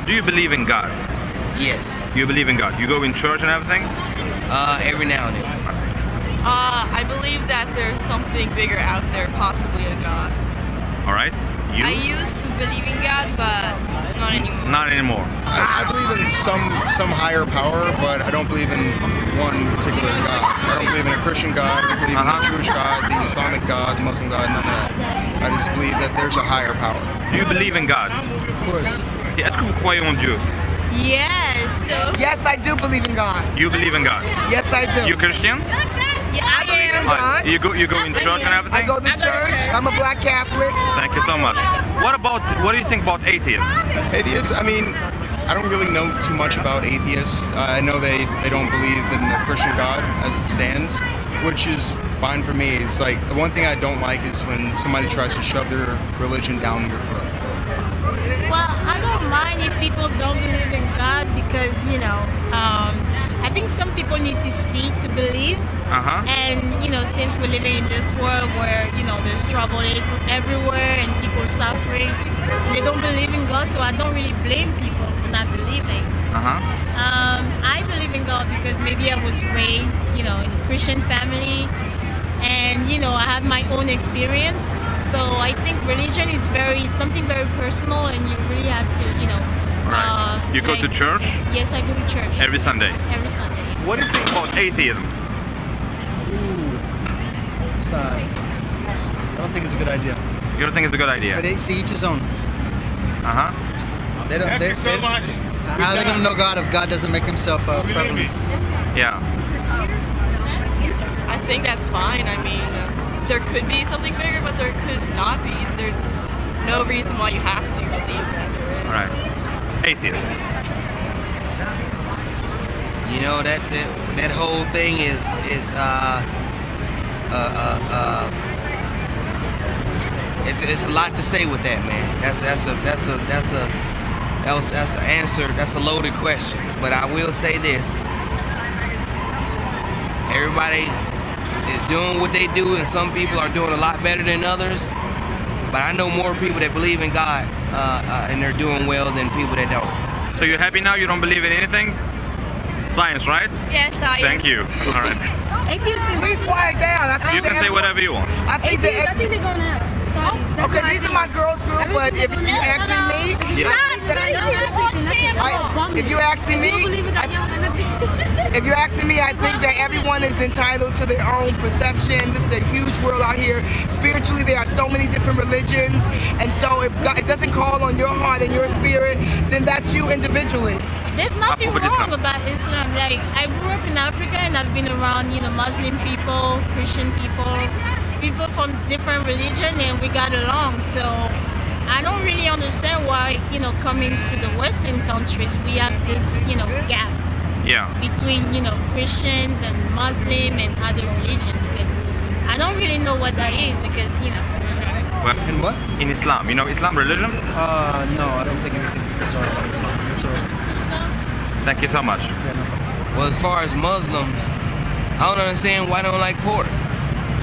Do you believe in God? Yes. You believe in God? You go in church and everything? Every now and then. I believe that there's something bigger out there, possibly a God. All right. You? I used to believe in God, but not anymore. Not anymore. I believe in some higher power, but I don't believe in one particular God. I don't believe in a Christian God. I don't believe in the Jewish God, the Islamic God, the Muslim God, none of that. I just believe that there's a higher power. Do you believe in God? Of course. Est-ce que vous croyez en Dieu? Yes. Yes, I do believe in God. You believe in God? Yes, I do. You Christian? Yeah, I believe in God. You go in church and everything? I go to church. I'm a black Catholic. Thank you so much. What do you think about atheism? Atheists, I mean, I don't really know too much about atheists. I know they don't believe in the Christian God as it stands, which is fine for me. It's like, the one thing I don't like is when somebody tries to shove their religion down your throat. Well, I don't mind if people don't believe in God because, I think some people need to see to believe. And, since we're living in this world where, there's trouble everywhere and people suffering, they don't believe in God, so I don't really blame people for not believing. I believe in God because maybe I was raised, in a Christian family and, I have my own experience. So I think religion is something very personal, and you really have to, Right. You go to church? Yes, I go to church. Every Sunday? Every Sunday. What do you think about atheism? I don't think it's a good idea. You don't think it's a good idea? But to each his own. They don't. Thank you so much. How are they gonna know God if God doesn't make himself prevalent? Yeah. I think that's fine. I mean, there could be something bigger, but there could not be. There's no reason why you have to believe that there is. All right. Atheist. That whole thing is it's a lot to say with that, man. That's an answer. That's a loaded question. But I will say this: everybody is doing what they do, and some people are doing a lot better than others. But I know more people that believe in God, and they're doing well than people that don't. So you're happy now? You don't believe in anything? Science, right? Yes, I Thank you. All right. Please quiet down. You can say whatever you want. I think they're going to have. Okay, these are my girls group, but if you asking me, if you're asking me, I think that everyone is entitled to their own perception. This is a huge world out here. Spiritually, there are so many different religions, and so if God, it doesn't call on your heart and your spirit, then that's you individually. There's nothing wrong about Islam. Like, I grew up in Africa and I've been around, Muslim people, Christian people from different religion, and we got along. So I don't really understand why, coming to the Western countries, we have this, gap between, Christians and Muslim and other religions, because I don't really know what that is, because, Well, In what? in Islam. You know Islam religion? No, I don't think anything is all about Islam. Sorry. Thank you so much. Well, as far as Muslims, I don't understand why they don't like pork.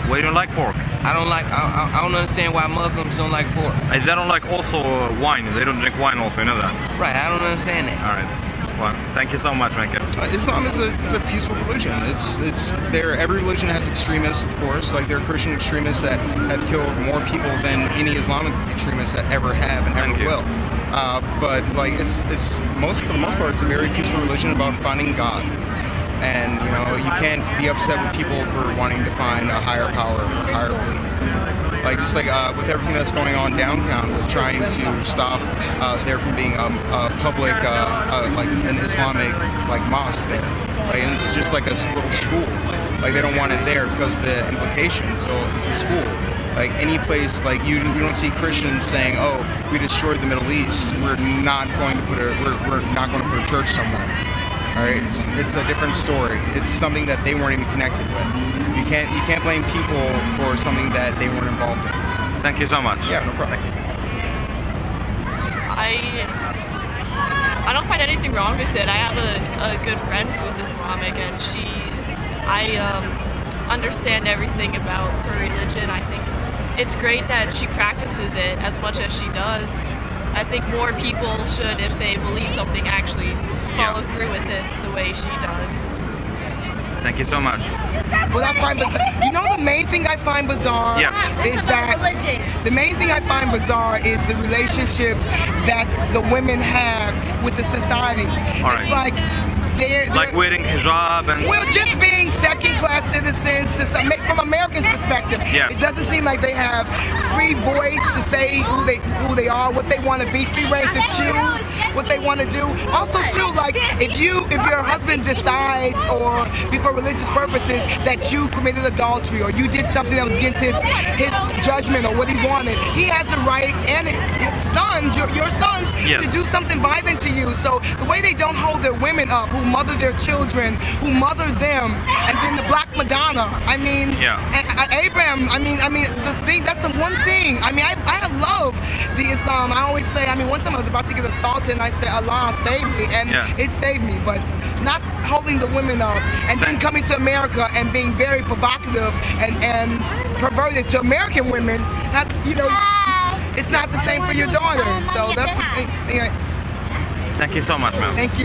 Why you don't like pork? I don't understand why Muslims don't like pork. They don't like also wine. They don't drink wine also, you know that? Right, I don't understand that. All right. Well, thank you so much, Michael. Islam is a peaceful religion. Every religion has extremists, of course. Like, there are Christian extremists that have killed more people than any Islamic extremists that ever have and ever will. But like, for the most part, it's a very peaceful religion about finding God. And you can't be upset with people for wanting to find a higher power or a higher belief. Like, just like with everything that's going on downtown, with trying to stop there from being a public, like an Islamic mosque there. Like, and it's just like a little school. Like, they don't want it there because of the implications. So it's a school. Like, any place, like, you don't see Christians saying, "Oh, we destroyed the Middle East. We're not going to put a church somewhere." All right, it's a different story. It's something that they weren't even connected with. You can't blame people for something that they weren't involved in. Thank you so much. Yeah, no problem. I don't find anything wrong with it. I have a good friend who's Islamic, and understand everything about her religion. I think it's great that she practices it as much as she does. I think more people should, if they believe something, actually follow through with it the way she does. Thank you so much. What I find bizarre, you know, the main thing I find bizarre is that the main thing I find bizarre is the relationships that the women have with the society. It's like they're like wearing hijab and well, just being second-class citizens. From Americans' perspective, it doesn't seem like they have free voice to say who they are, what they want to be, free reign to choose what they want to do. Also, too, like if your husband decides, or for religious purposes, that you committed adultery or you did something that was against his judgment or what he wanted, he has the right, and his sons, your sons, to do something violent to you. So the way they don't hold their women up, who mother their children, who mother them, and then the Black Madonna. I mean, Abraham. I mean, the thing. That's the one thing. I mean, I love the Islam. I always say. I mean, one time I was about to get assaulted, and I said, "Allah save me," and it saved me. But not holding the women up, and then coming to America and being very provocative and perverted to American women. You know, it's not the same for your daughters. So that's the thing. Thank you so much, ma'am. Thank you.